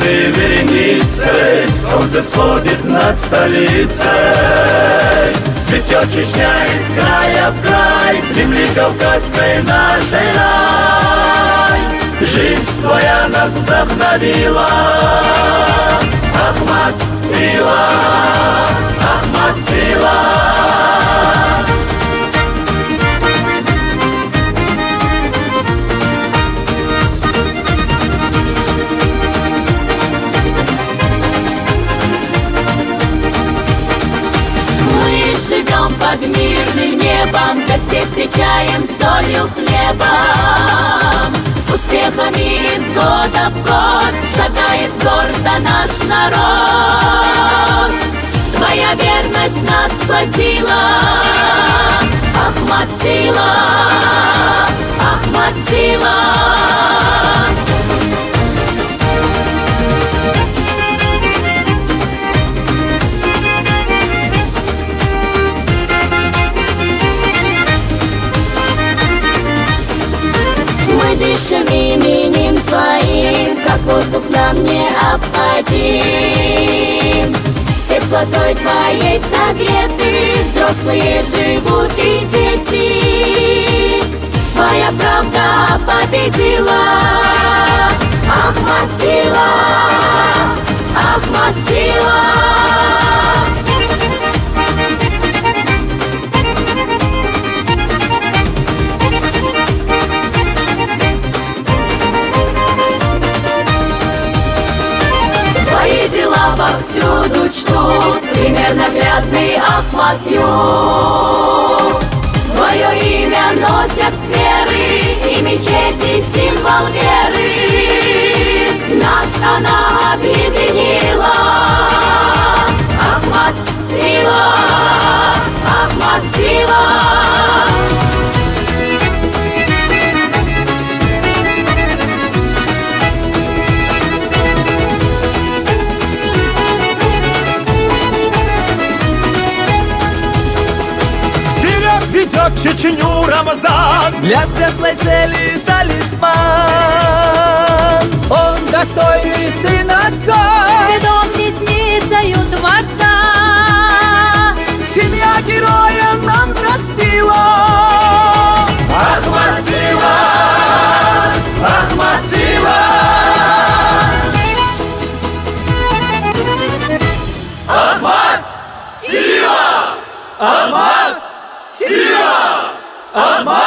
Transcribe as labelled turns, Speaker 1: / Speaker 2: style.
Speaker 1: гордой вереницей солнце сходит над столицей. Цветет Чечня из края в край, земли кавказской нашей рай. Жизнь твоя нас вдохновила, Ахмат, сила, Ахмат, сила.
Speaker 2: Живем под мирным небом, гостей встречаем солью, хлебом. С успехами из года в год шагает гордо наш народ. Твоя верность нас сплотила, Ахмат, сила, Ахмат, сила. Дышим именем Твоим, как воздух нам необходим. Теплотой Твоей согреты взрослые живут и дети. Твоя правда победила, Ахмат, сила, Ахмат, сила. Повсюду чтут пример наглядный Ахмат-Юг. Твое имя носят скверы и мечети, символ веры. Нас она объединила, Ахмат, сила, Ахмат, сила.
Speaker 1: Ведет Чечню Рамазан,
Speaker 3: для светлой цели талисман. Он достойный сын отца,
Speaker 2: Ведом десницею Творца.
Speaker 3: Семья героя нам взрастила,
Speaker 1: Ахмат, сила, Ахмат, сила. Ахмат, сила, Ахмат, сила, Ахмат.